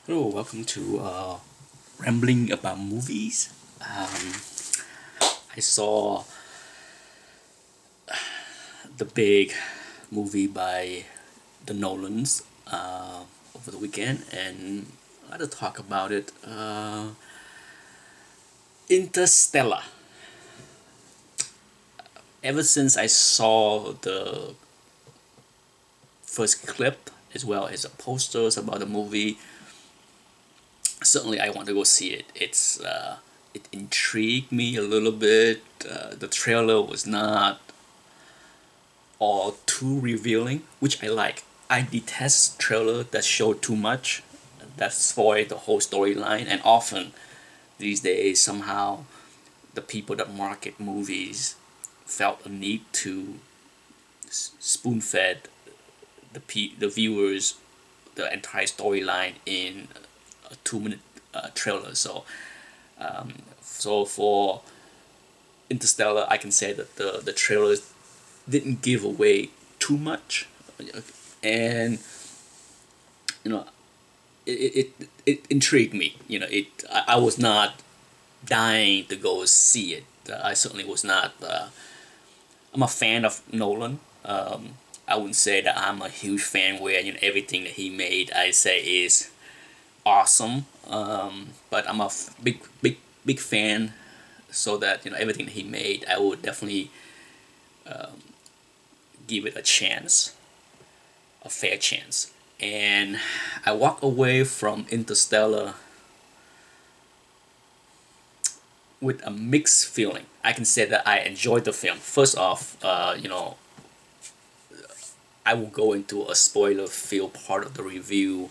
Hello, welcome to Rambling About Movies. I saw the big movie by the Nolans over the weekend, and I had to talk about it. Interstellar. Ever since I saw the first clip as well as the posters about the movie, certainly I want to go see it. It intrigued me a little bit. The trailer was not all too revealing, which I like. I detest trailer that show too much, that spoil the whole storyline, and often these days somehow the people that market movies felt a need to spoon fed the viewers the entire storyline in a 2 minute trailer. So for Interstellar, I can say that the trailer didn't give away too much, and you know it intrigued me. I was not dying to go see it. I certainly was not. I'm a fan of Nolan. I wouldn't say that I'm a huge fan where everything that he made I say is awesome. But I'm a big fan, so that everything that he made I would definitely give it a chance, a fair chance. And I walk away from Interstellar with a mixed feeling. I can say that I enjoyed the film. First off, I will go into a spoiler-filled part of the review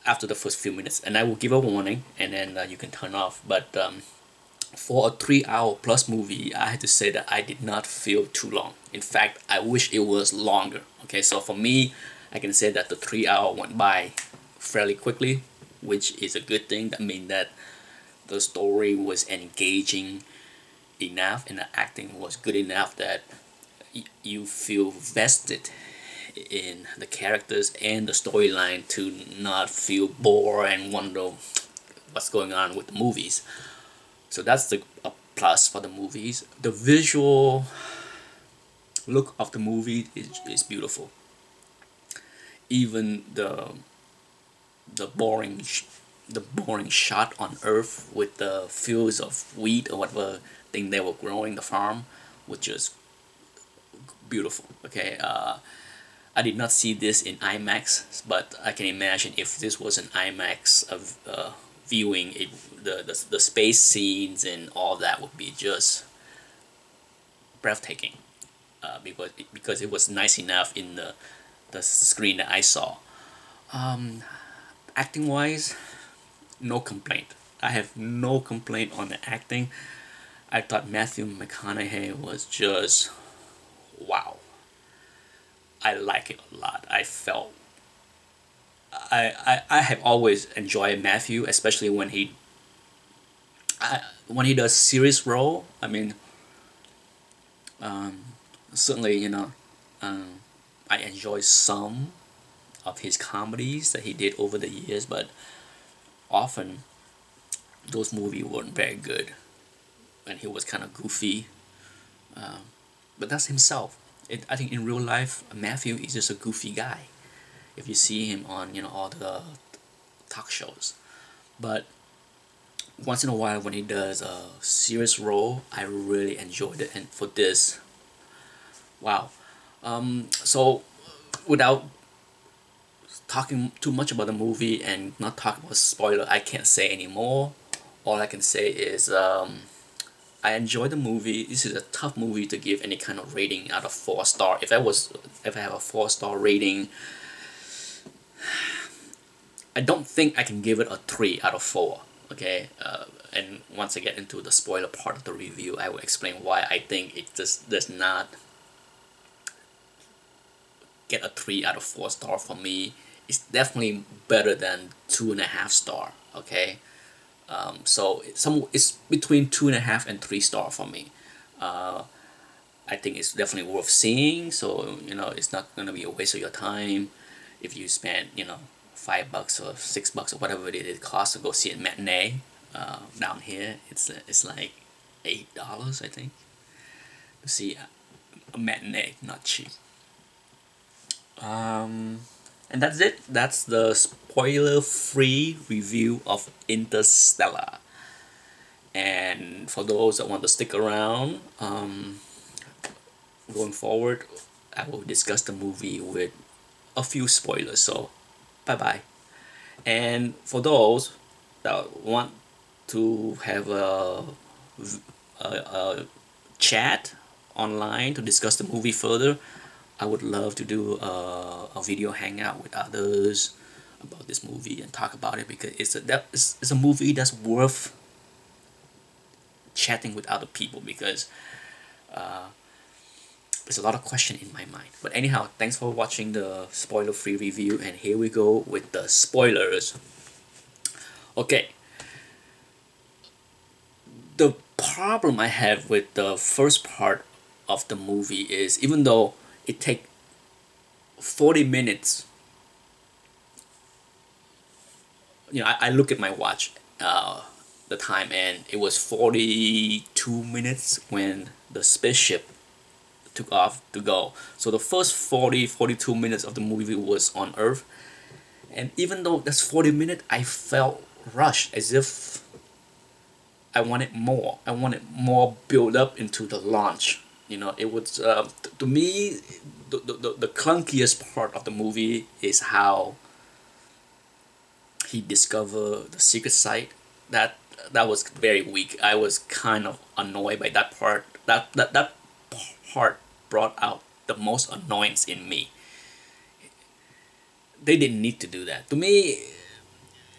after the first few minutes, and I will give a warning, and then you can turn off. But for a 3 hour plus movie, I had to say that I did not feel too long. In fact, I wish it was longer. Okay, so for me, I can say that the 3 hour went by fairly quickly, which is a good thing. That means that the story was engaging enough and the acting was good enough that you feel vested in the characters and the storyline to not feel bored and wonder what's going on with the movies. So that's a plus for the movies. The visual look of the movie is beautiful. Even the boring the boring shot on Earth with the fields of wheat or whatever thing they were growing the farm, which is beautiful. Okay, I did not see this in IMAX, but I can imagine if this was an IMAX of viewing it, the space scenes and all that would be just breathtaking. Because it was nice enough in the screen that I saw. Acting wise, no complaint. I have no complaint on the acting. I thought Matthew McConaughey was just wow. I like it a lot. I have always enjoyed Matthew, especially when he does serious role. I mean, um, certainly I enjoy some of his comedies that he did over the years, but often those movies weren't very good, and he was kind of goofy. But that's himself. I think in real life, Matthew is just a goofy guy. If you see him on all the talk shows, but once in a while when he does a serious role, I really enjoyed it. And for this, wow. So without talking too much about the movie and not talking about spoiler, I can't say anymore. All I can say is I enjoyed the movie. This is a tough movie to give any kind of rating out of 4 star. If I have a 4 star rating, I don't think I can give it a 3 out of 4. Okay, and once I get into the spoiler part of the review, I will explain why I think it just does not get a 3 out of 4 star for me. It's definitely better than 2.5 star. Okay, so it's between 2.5 and 3 star for me. I think it's definitely worth seeing. So it's not gonna be a waste of your time. if you spend, you know, $5 or $6 or whatever it costs to go see a matinee, down here it's like $8, I think, to see a matinee. Not cheap. And that's it. That's the spoiler-free review of Interstellar. And for those that want to stick around, going forward, I will discuss the movie with a few spoilers. So, bye bye. And for those that want to have a chat online to discuss the movie further, I would love to do a video hangout with others about this movie and talk about it, because it's a movie that's worth chatting with other people, because there's a lot of question in my mind. But anyhow, thanks for watching the spoiler-free review, and here we go with the spoilers. Okay. The problem I have with the first part of the movie is, even though it take 40 minutes, you know, I look at my watch, the time, and it was 42 minutes when the spaceship took off to go. So the first 42 minutes of the movie was on Earth, and even though that's 40 minutes, I felt rushed, as if I wanted more. I wanted more build up into the launch. You know, it was to me, the clunkiest part of the movie is how he discovered the secret site. That was very weak. I was kind of annoyed by that part. That part brought out the most annoyance in me. They didn't need to do that. To me,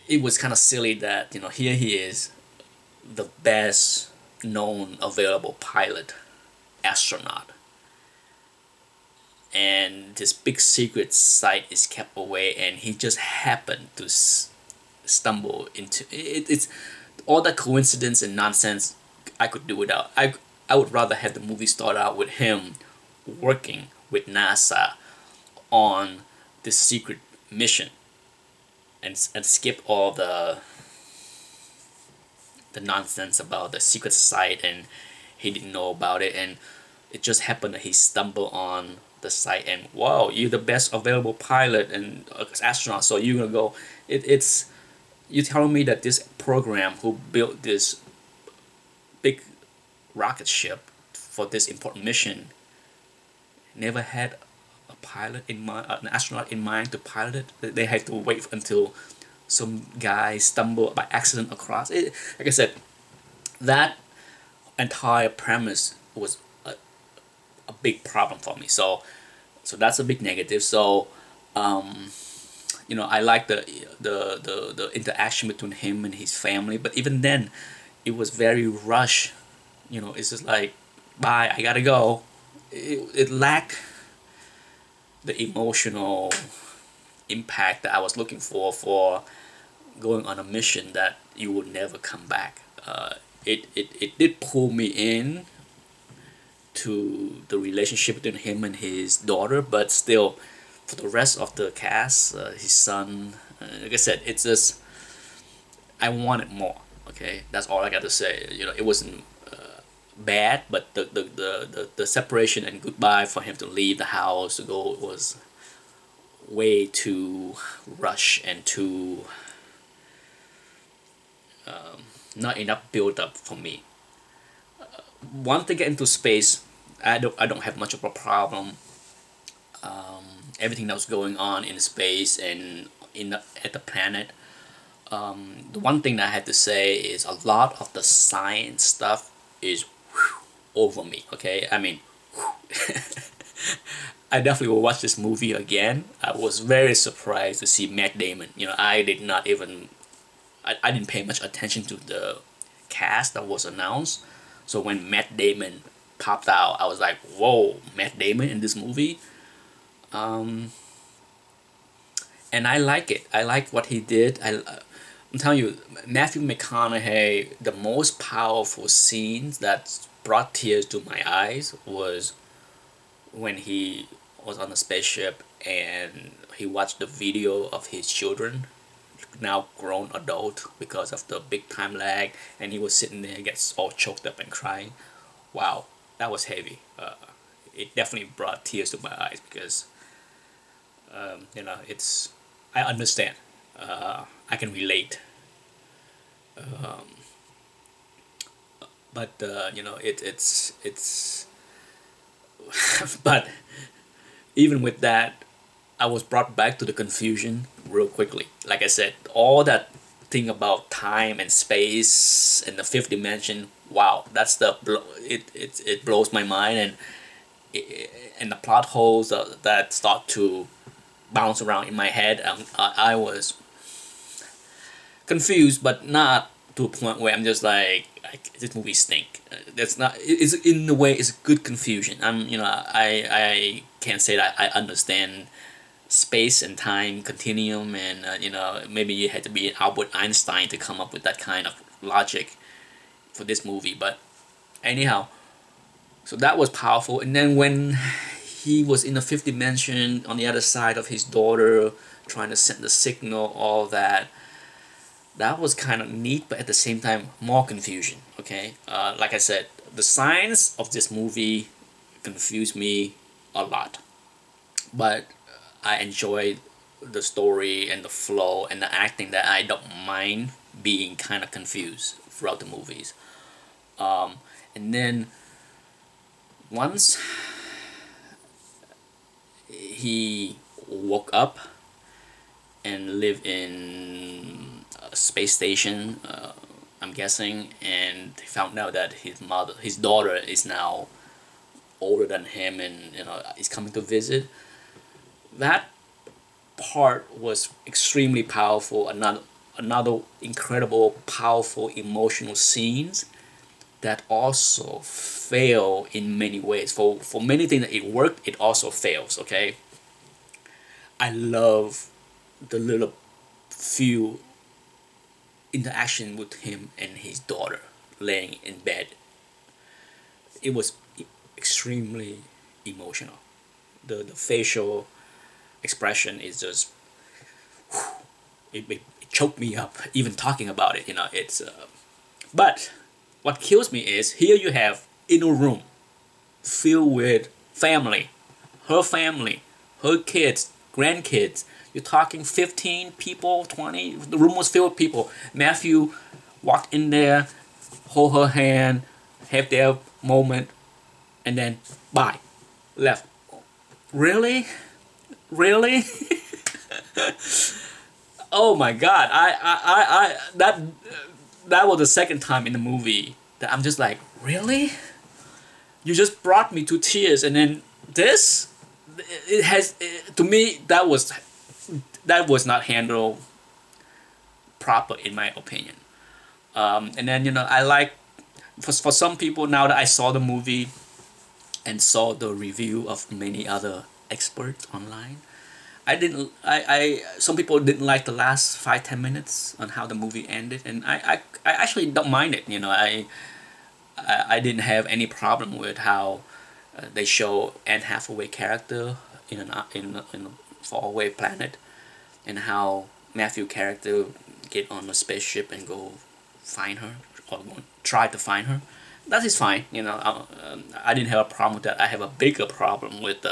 it was kind of silly that, you know, here he is, the best known available pilot, astronaut, and this big secret site is kept away, and he just happened to stumble into it. It's all that coincidence and nonsense I could do without. I would rather have the movie start out with him working with NASA on this secret mission, and skip all the nonsense about the secret site and he didn't know about it, and it just happened that he stumbled on the site, and wow, you're the best available pilot and astronaut, so you're gonna go. It's you telling me that this program who built this big rocket ship for this important mission never had a pilot in mind, an astronaut in mind to pilot it? They had to wait until some guy stumbled by accident across it. Like I said, that entire premise was a big problem for me. So that's a big negative. So you know, I like the interaction between him and his family, but even then, it was very rushed. You know, it's just like, bye, I gotta go. It lacked the emotional impact that I was looking for going on a mission that you would never come back. It did pull me in to the relationship between him and his daughter, but still, for the rest of the cast, his son, like I said, it's just, I wanted more. Okay, that's all I got to say. You know, it wasn't bad, but the separation and goodbye for him to leave the house to go was way too rushed and too not enough build up for me. Once they get into space, I don't have much of a problem. Everything that was going on in space and at the planet. The one thing that I had to say is a lot of the science stuff is over me. Okay, I mean, I definitely will watch this movie again. I was very surprised to see Matt Damon. You know, I didn't pay much attention to the cast that was announced. So when Matt Damon popped out, I was like, whoa, Matt Damon in this movie. And I like it. I like what he did. I'm telling you, Matthew McConaughey, the most powerful scenes that brought tears to my eyes was when he was on a spaceship and he watched the video of his children, now grown adult, because of the big time lag, and he was sitting there, gets all choked up and crying. Wow, that was heavy. It definitely brought tears to my eyes because it's, I understand. I can relate. Um, but it's but even with that, I was brought back to the confusion real quickly. Like I said, all that thing about time and space and the fifth dimension. Wow, that stuff it blows my mind, and the plot holes that start to bounce around in my head. I was confused, but not to a point where I'm just like this movie stink. That's not. It's in a way it's good confusion. I can't say that I understand space and time continuum, and maybe you had to be Albert Einstein to come up with that kind of logic for this movie. But anyhow, so that was powerful. And then when he was in the fifth dimension on the other side of his daughter, trying to send the signal, all that. That was kind of neat, but at the same time, more confusion. Okay, like I said, the science of this movie confused me a lot, but I enjoyed the story and the flow and the acting that I don't mind being kind of confused throughout the movies. And then once he woke up and lived in a space station, I'm guessing, and he found out that his daughter is now older than him, and is coming to visit. That part was extremely powerful. Another incredible, powerful, emotional scenes that also fail in many ways. For many things that it worked, it also fails. Okay, I love the little few interaction with him and his daughter laying in bed. It was extremely emotional. The facial expression is just it choked me up even talking about it. It's but what kills me is here you have in a room filled with family, her kids, grandkids. You're talking 15 people, 20. The room was filled with people. Matthew walked in there, hold her hand, have their moment, and then bye, left. Really? Really? Oh my God! That was the second time in the movie that I'm just like, really? You just brought me to tears, and then this, to me that was not handled proper in my opinion. And then I like for some people, now that I saw the movie and saw the review of many other experts online, some people didn't like the last 5-10 minutes on how the movie ended, and I actually don't mind it. I didn't have any problem with how they show Anne Hathaway character in a faraway planet, and how Matthew character get on a spaceship and go find her, or try to find her. That is fine. I didn't have a problem with that. I have a bigger problem with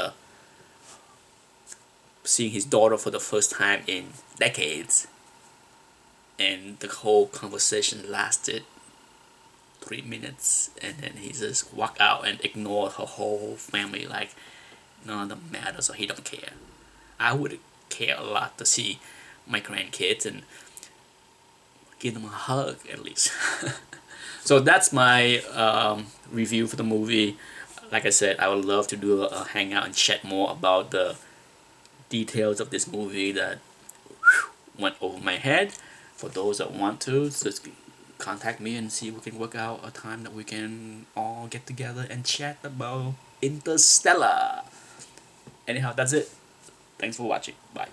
seeing his daughter for the first time in decades, and the whole conversation lasted 3 minutes, and then he just walked out and ignored her whole family like none of them matter, so he don't care. I would care a lot to see my grandkids and give them a hug at least. So that's my review for the movie. Like I said, I would love to do a hangout and chat more about the details of this movie that went over my head. For those that want to, just contact me and see if we can work out a time that we can all get together and chat about Interstellar. Anyhow, that's it. Thanks for watching. Bye.